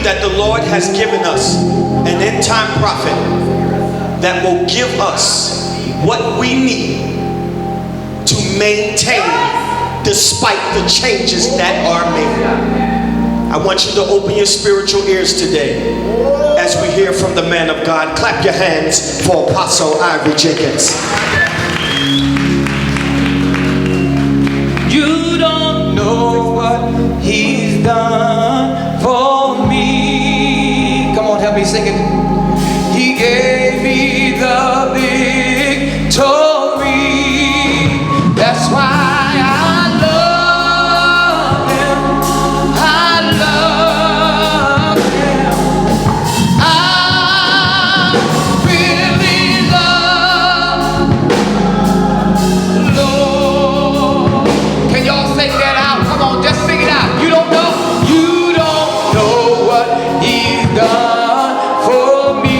that the Lord has given us an end-time prophet that will give us what we need to maintain despite the changes that are made. I want you to open your spiritual ears today as we hear from the man of God. Clap your hands for Apostle Ivory Jenkins. You don't know what he's done for me. Come on, help me sing it. He gave me the victory. That's why I love him. I love him. I really love the Lord. Can y'all sing that out? Come on, just sing it out. You don't know what he's done for me.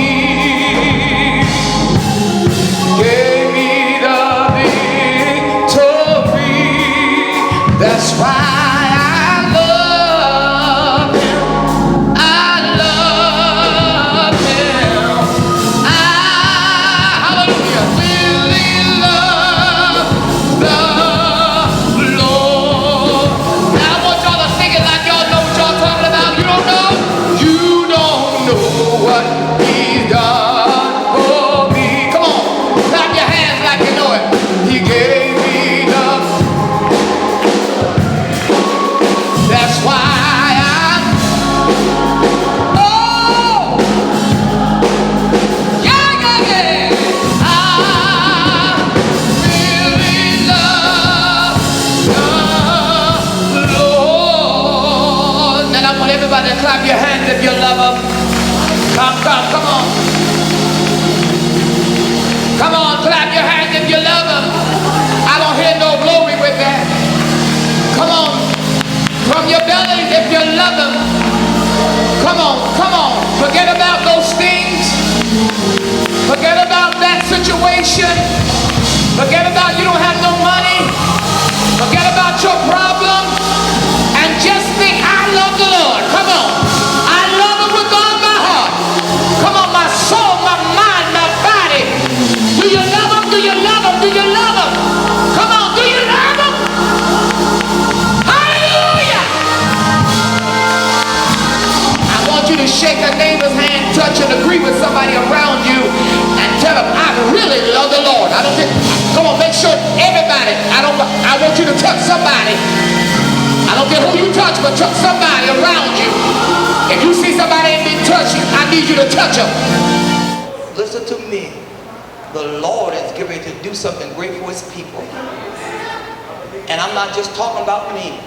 Gave me the victory. That's why I love him. I love him. Hallelujah, really love the Lord. Now I want y'all to sing it like y'all know what y'all talking about. You don't know what he's done for me. Come on, clap your hands like you know it. He gave me the. That's why oh, yeah. I really love the Lord. Now I want everybody to clap your hands if you love him. Come on. Come on, clap your hands if you love him. I don't hear no glory with that. Come on. From your belly if you love him. Come on. Forget about those things. Forget about that situation. Forget about you don't have no money. Forget about your problem. And just think, I love the Lord. Come on. I love him with all my heart. Come on, my soul, my mind, my body. Do you love him? Do you love him? Do you love him? Come on, do you love him? Hallelujah! I want you to shake a neighbor's hand, touch and agree with somebody around you and tell them, I really love the Lord. I don't think, come on, make sure everybody, I want you to touch somebody. I don't care who you touch, but touch somebody around you. If you see somebody ain't been touched, I need you to touch them. Listen to me. The Lord is getting ready to do something great for his people. And I'm not just talking about me.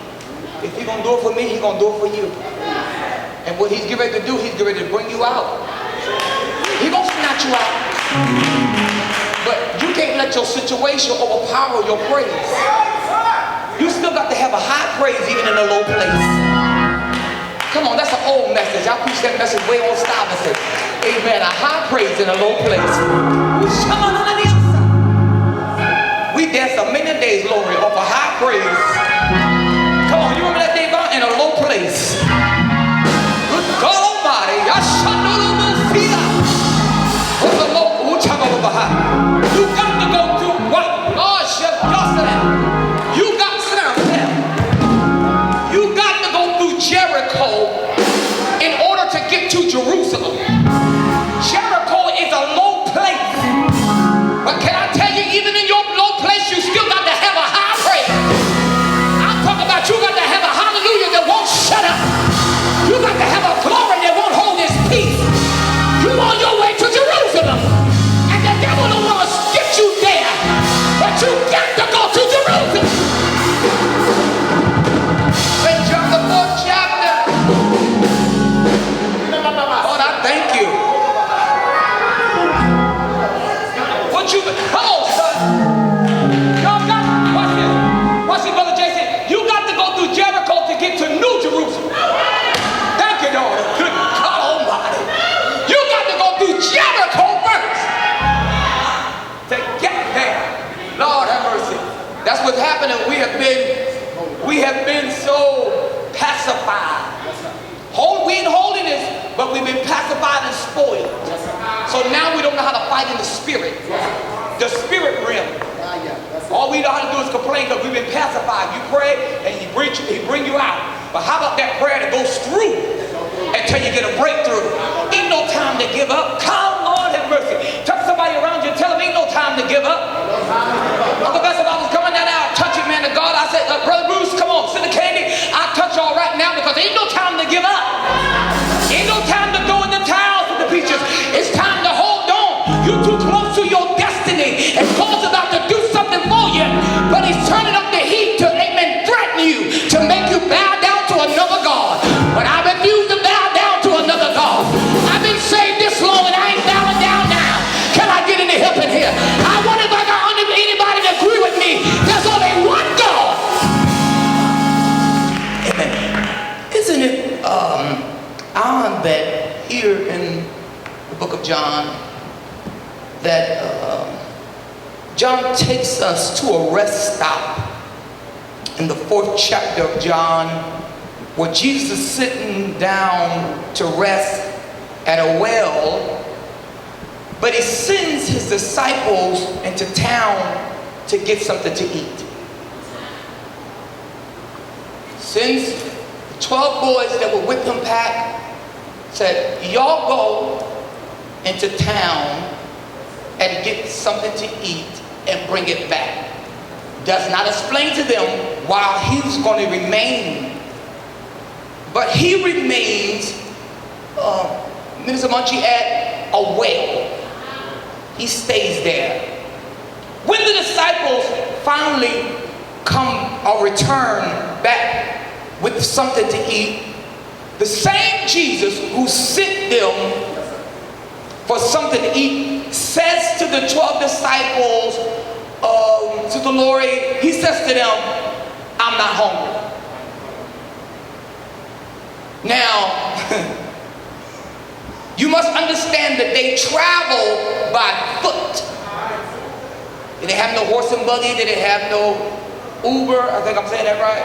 If he's going to do it for me, he's going to do it for you. And what he's getting ready to do, he's getting ready to bring you out. He's going to snatch you out. But you can't let your situation overpower your praise. You still got to have a high praise even in a low place. Come on, that's an old message. I preach that message way on style message. Amen. A high praise in a low place. We dance a million days, glory, off a high praise. Come on, you remember that day in a low place? Good God Almighty. You got to go through what? Oh, Chef Jocelyn. You got to go through Jericho in order to get to Jerusalem. Jericho is a low place. But can I tell you, even in your low place, you still got to have a high praise. I'm talking about you got to have a hallelujah that won't shut up. You got to have a glory that won't hold its peace. You on your way to Jerusalem. And the devil don't want to get you there. But you got to go to Jerusalem. St. John the 4th chapter. Lord, I thank you. What you, come on, son. Y'all got, watch this. Watch this, Brother Jason. You got to go through Jericho to get to New Jerusalem. Thank you, Lord. Good God Almighty. You got to go through Jericho first to get there. Lord have mercy. That's what's happening. We have been so pacified. We in holiness. So now we don't know how to fight in the spirit. The spirit realm. All we know how to do is complain because we've been pacified. You pray and he bring you out. But how about that prayer that goes through until you get a breakthrough? Ain't no time to give up. Come, Lord, have mercy. Touch somebody around you and tell them ain't no time to give up. Uncle Bess, I was coming down there, touching man of God. I said, Brother Bruce, come on, send the candy. I'll touch y'all right now because ain't no time to give up. Ain't no time to throw in the towels with the preachers. It's time to hold on. You're too close to your destiny. And God's about to do something for you, but he's turning up the heat to, amen, threaten you, to make you bow down to another God. But I refuse to bow down to another God. I've been saved this long and I ain't bowing down now. Can I get any help in here? I wonder if I got anybody to agree with me. There's only one God. Amen. Isn't it odd that here in the book of John, that John takes us to a rest stop in the 4th chapter of John, where Jesus is sitting down to rest at a well, but he sends his disciples into town to get something to eat. Sends 12 boys that were with him back, said, y'all go into town and get something to eat and bring it back. Does not explain to them why he's going to remain. But he remains, Minister Munchie, at a well. He stays there. When the disciples finally come or return back with something to eat, the same Jesus who sent them for something to eat says to the 12 disciples, to the Lord, he says to them, I'm not hungry. Now, you must understand that they travel by foot. They didn't have no horse and buggy, they didn't have no Uber, I think I'm saying that right?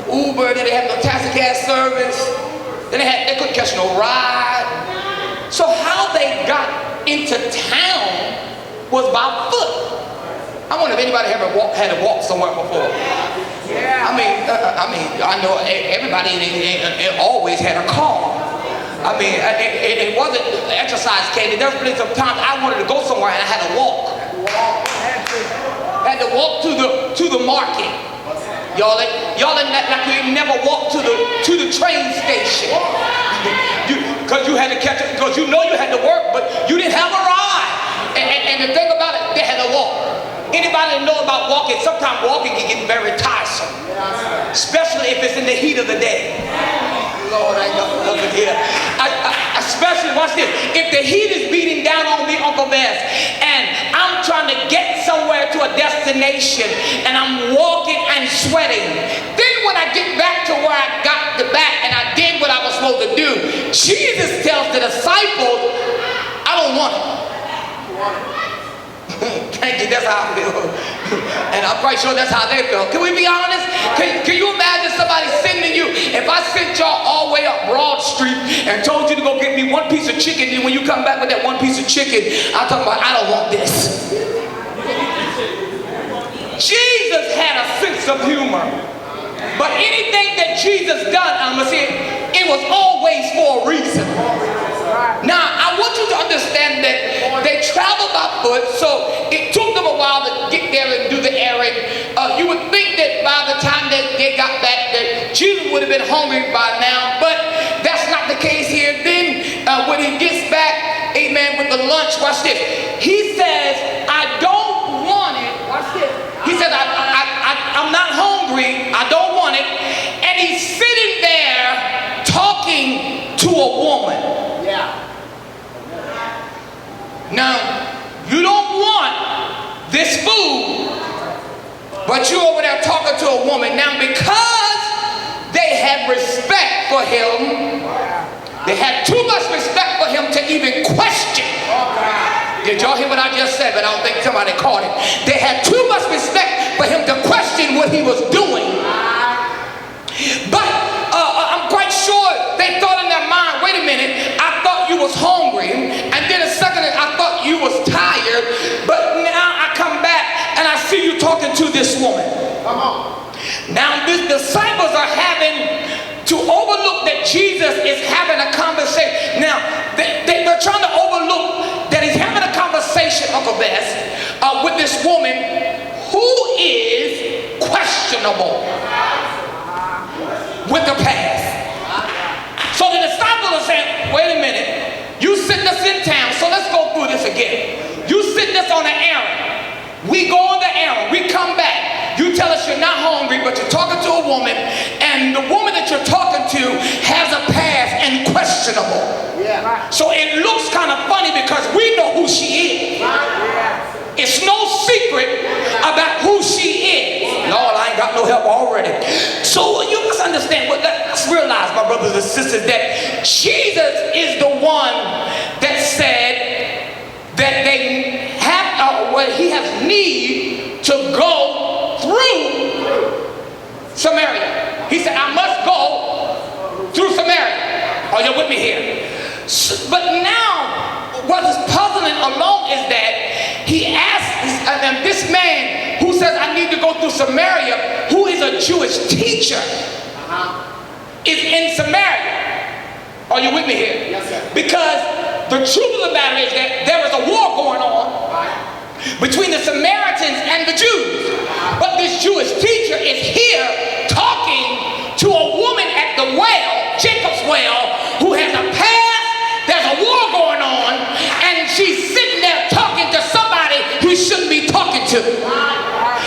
Uber, they didn't have no taxi cab service, they couldn't catch no ride. So how they got into town was by foot. I wonder if anybody ever had to walk somewhere before. Yeah. I know everybody always had a car. It wasn't exercise candy. There was plenty of times I wanted to go somewhere and I had to walk. Had to walk to the market. Y'all like you never walked to the train station. Because you had to catch it, because you know you had to work, but you didn't have a ride. And the thing about it, they had to walk. Anybody know about walking? Sometimes walking can get very tiresome, especially if it's in the heat of the day. Lord, I got nothing here. Especially, watch this. If the heat is beating down on me, Uncle Bess, and I'm trying to get somewhere to a destination, and I'm walking and sweating, then when I get back to where I got the back and I did what I was supposed to do, Jesus tells the disciples, I don't want it. Thank you, that's how I feel. And I'm quite sure that's how they feel. Can we be honest? Can you imagine somebody sending you, if I sent y'all all the way up Broad Street and told you to go get me one piece of chicken, and when you come back with that one piece of chicken, I'm talking about, I don't want this. Jesus had a sense of humor. But anything that Jesus done, I'm going to say, it was always for a reason. Now, I want you to understand that they traveled by foot, so it took them a while to get there and do the errand. You would think that by the time that they got back, that Jesus would have been hungry by now, but that's not the case here. Then, when he gets back, amen, with the lunch, watch this. He says, I don't want it. Watch this. He says, I'm not hungry. I don't want it. And he's sitting there talking to a woman. Yeah. Now, you don't want this food, but you're over there talking to a woman. Now, because they had respect for him, they had too much respect for him to even question. Did y'all hear what I just said? But I don't think somebody caught it. They had too much respect for him to question what he was doing. But I'm quite sure they thought in their mind, wait a minute, I thought you was hungry. And then a second, I thought you was tired, but now I come back and I see you talking to this woman. Come on. Now the disciples are having to overlook that Jesus is having a conversation. Now they're trying to overlook that he's having a conversation, Uncle Bess, with this woman who is questionable with the past. So the disciples are saying, wait a minute, you sitting us in town, so let's go through this again. You sitting us on an errand. We go on the errand, we come back. You tell us you're not hungry, but you're talking to a woman, and the woman that you're talking to has a past and questionable. Yeah. So it looks kind of funny because we know who she is. Yeah. It's no secret about who she is. Lord, I ain't got no help already. So you must understand, let's realize, my brothers and sisters, that Jesus is the one that said that they have, he has need to go through Samaria. He said, I must go through Samaria. Are you with me here? But now, what is puzzling along is that he asks, and this man who says, I need to go through Samaria, who is a Jewish teacher, is in Samaria. Are you with me here? Yes, sir. Because the truth of the matter is that there is a war going on between the Samaritans and the Jews. But this Jewish teacher is here talking to a woman at the well, Jacob's well, who has a past, there's a war going on, and she's sitting there talking to somebody he shouldn't be talking to.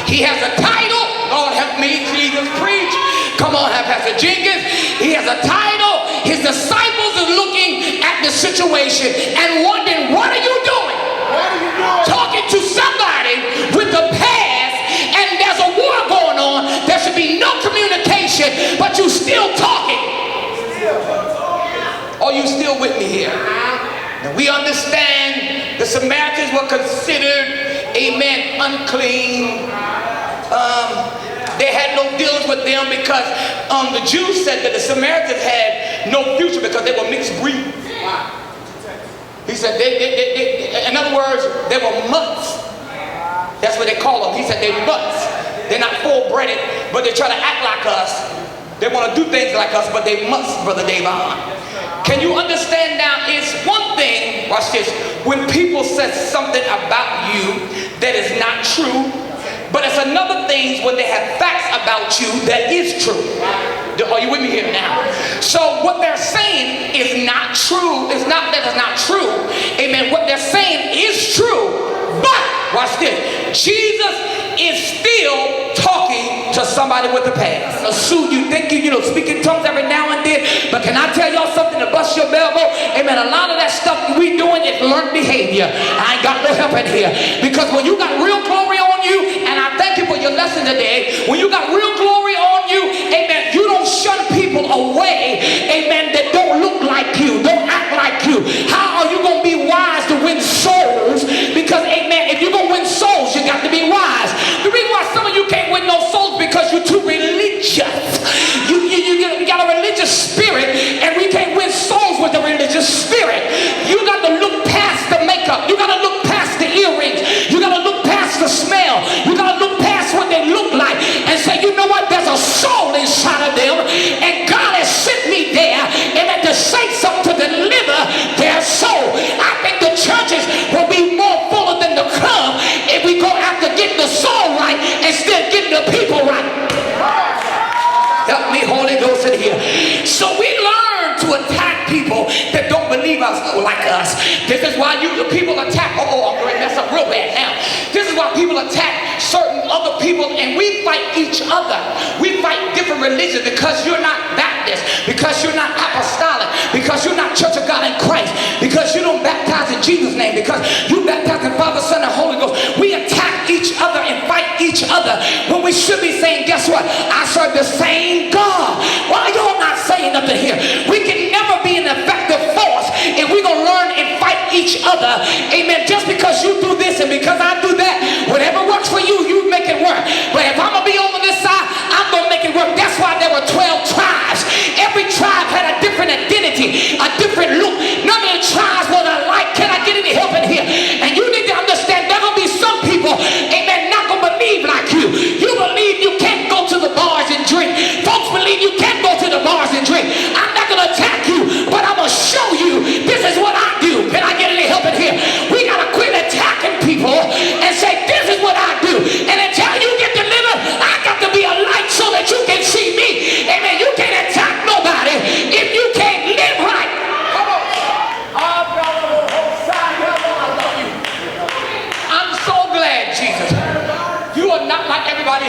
He has a title, Lord help me, Jesus preach. Come on, Pastor Jenkins. He has a title. His disciples are looking at the situation and wondering, what are you doing? Talking to somebody with the past, and there's a war going on. There should be no communication, but you still talking. Are you still with me here? And we understand the Samaritans were considered, amen, unclean. They had no dealings with them because the Jews said that the Samaritans had no future because they were mixed breed. He said, in other words, they were mutts. That's what they call them. He said they're mutts. They're not full-breeded, but they try to act like us. They want to do things like us, but they must, Brother Davon. Can you understand now? It's one thing, watch this, when people say something about you that is not true, but it's another thing when they have facts about you that is true. Are you with me here now? So what they're saying is not true. It's not that it's not true. Amen. What they're saying is true. But, watch this, Jesus is still talking to somebody with a past. Assume you think you speak in tongues every now and then, but can I tell y'all something to bust your elbow? Amen. A lot of that stuff we doing is learned behavior. I ain't got no help in here. Because when you got real glory on you, and I thank you for your lesson today, when you got real glory on you, amen, you don't shun people away, amen, that don't look like you, don't act like you. How are you going to be wise to win souls? Because, amen, if you're going to win souls, you got to be wise. The reason why some of you can't win no souls because you're too religious. You got a religious spirit, and we can't win souls with a religious spirit. You got to look past the makeup. You got to look past the earrings. You got to look past the smell. You got to look past what they look like and say, you know what? There's a soul inside of them, and God has sent me there, and to say something to deliver their soul. I think the churches will be more fuller than the club if we go after getting the soul right instead of getting the people right. Help me, Holy Ghost, in here. So we learn to attack people that don't believe us like us. This is why people attack. I'm going to mess up real bad now. This is why people attack certain other people, and we fight each other. We fight different religions because you're not Baptist, because you're not apostolic, because you're not Church of God in Christ, because you don't baptize in Jesus' name, because you baptize in Father, Son, and Holy Ghost. We attack each other and fight each other when we should be saying, guess what? I serve the same God. Why y'all not saying nothing here? We can never be an effective force if we're going to learn and fight each other. Amen. Just because you do this and because I do that, whatever works for you, you make it work. But if I'm going to be over this side, I'm going to make it work. That's why there were 12 tribes. Every tribe had a different identity, a different look. None of the tribes were alike. Can I get it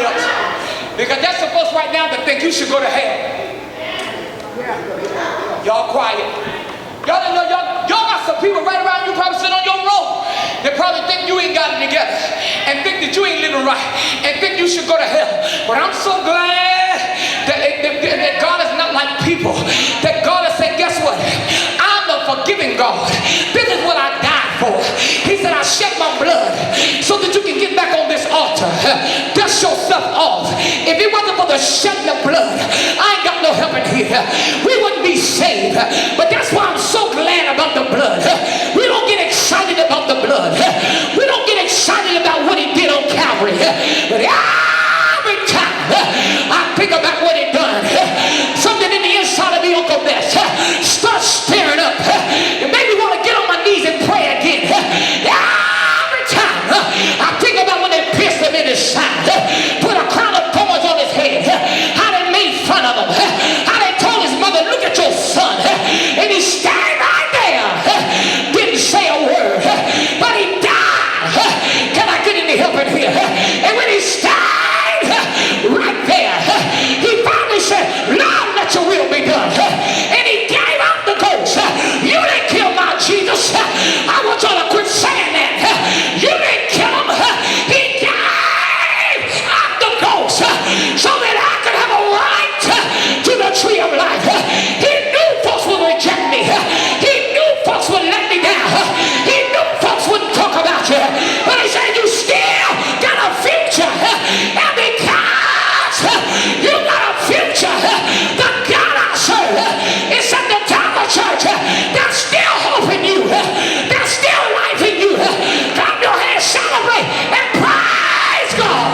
else. Because they're supposed right now to think you should go to hell. Y'all quiet. Y'all don't know, y'all got some people right around you probably sitting on your road. They probably think you ain't got it together and think that you ain't living right and think you should go to hell. But I'm so glad that God is not like people. That God has said, guess what? I'm a forgiving God. This is what I died for. He said, I shed my blood so that you can get back on this altar. Dust yourself off. If it wasn't for the shedding of blood, I ain't got no help in here. We wouldn't be saved. But that's why I'm so glad about the blood. We don't get excited about the blood. We don't get excited about what he did on Calvary. But every time I think about what he done, something in the inside of me, Uncle Bess, starts stirring up. It made me want to get on my knees and pray again. Every time I think about when they pierced him in his side, put a crown of thorns on his head, how they made fun of him, how they told his mother, look at your son, and he stayed right there, didn't say a word, but he died. Can I get any help in here? And when he stayed right there, he finally said, Lord, let your will be done. And he gave out the ghost. You didn't kill my Jesus. I want y'all to quit saying that. You didn't kill him. He gave out the ghost so that I could have a right to the tree of life. He knew folks would reject me. He knew folks would let me down. He knew folks wouldn't talk about you. But he said, you still got a future. And because you got a future, the God I serve is at the top of church. There's still hope in you. There's still life in you. Clap your hands, celebrate, and praise God.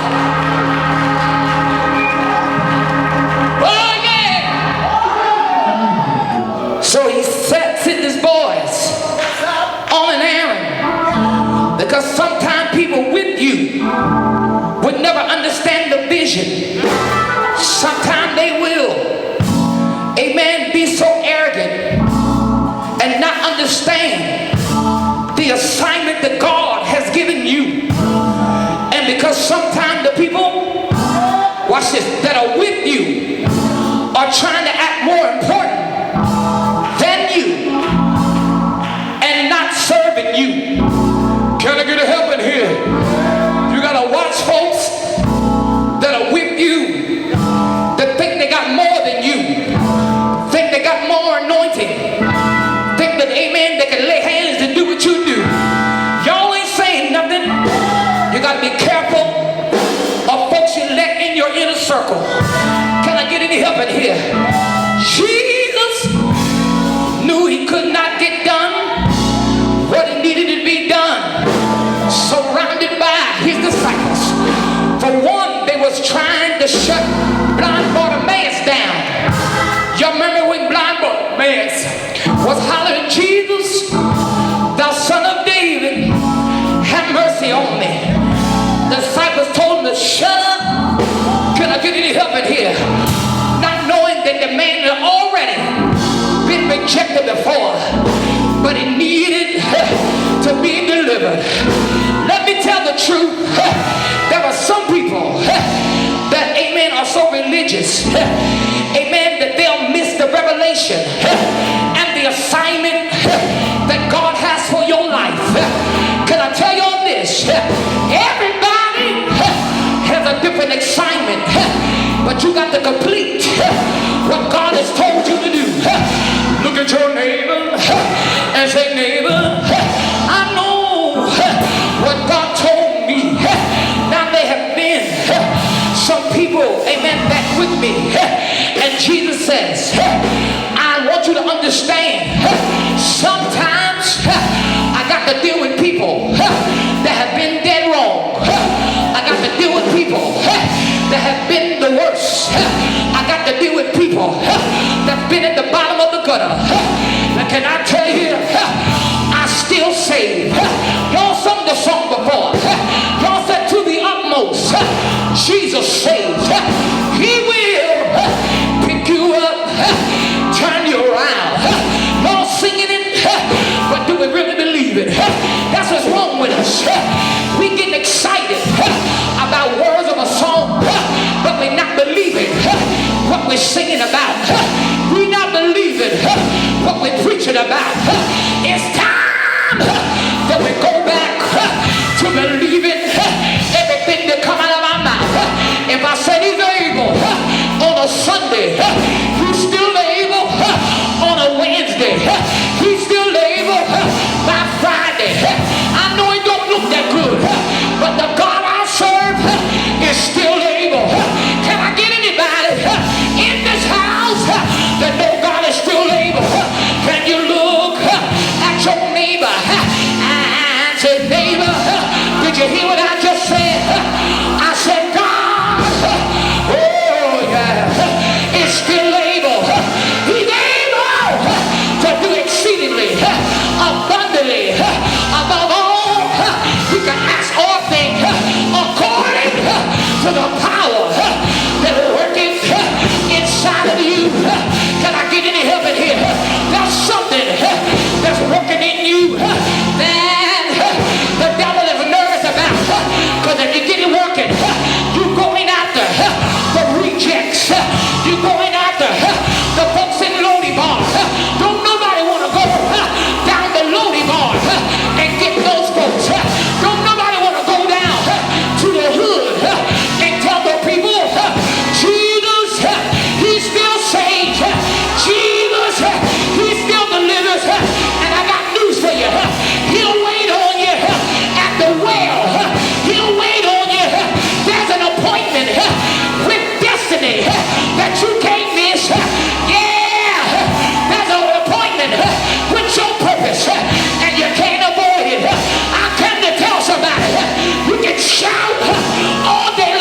Oh, yeah. So he sent his boys on an errand. Because sometimes people with you would never understand the vision. Sometimes they will, amen, be so arrogant and not understand the assignment that God has given you. And because sometimes the people, watch this, that are with you are trying to act more important than you and not serving you. Can I get a help in here? You gotta watch folks that are with you that think they got more than you, think they got more anointing, think that, amen, they can lay hands and do what you do. Y'all ain't saying nothing. You gotta be careful of folks you let in your inner circle. Can I get any help in here? Jesus knew he could not get done what he needed to be done, surrounded by his disciples. For one, they was trying to shut blind Bartimaeus down. Y'all remember when blind Bartimaeus was hollering, Jesus, thou son of David, have mercy on me. The disciples told him to shut up. Can I get any help in here? Not knowing that the man had already been rejected before, but he needed to be delivered. Let me tell the truth. There are some people that, amen, are so religious, amen, that they'll miss the revelation and the assignment that God has for your life. Can I tell you all this? Everybody has a different assignment, but you got to complete what God has told you to do. Look at your neighbor and say, neighbor, I know what God told me. Now there have been some people, amen, that with me. And Jesus says, I want you to understand, sometimes I got to deal with people that have been dead wrong. I got to deal with people that have been the worst. I got to deal with people that's been at the bottom of the gutter. Now can I tell you, I still save. Y'all sung the song before. Y'all said to the utmost, Jesus saves. He will pick you up, turn you around. Y'all singing it, but do we really believe it? That's what's wrong with us. We get excited about words of a song, I said he's able on a Sunday. He's still able on a Wednesday. He's still able by Friday. I know it don't look that good, but the God I serve is still able. Can I get anybody in this house that know God is still able? Can you look at your neighbor and say, neighbor, did you hear what I just said? I said, God, oh yeah, is still able. He's able to do exceedingly, abundantly, above all we can ask all things, according to the power that worketh inside of you. Can I get any help in here? There's something that's working in you that the devil is nervous about, because if you get it working, you're going after the rejects, you're going after the folks in Lodi Bar. Don't nobody want to go down the Lodi Bar and get those folks. Don't nobody want to go down to the hood and tell the people, Jesus, he still saves. Jesus, he still delivers. And I got news for you. He'll wait on you at the well. He'll wait on you. There's an appointment with destiny that you can't miss. Yeah, there's an appointment with your purpose, and you can't avoid it. I came to tell somebody, you can shout all day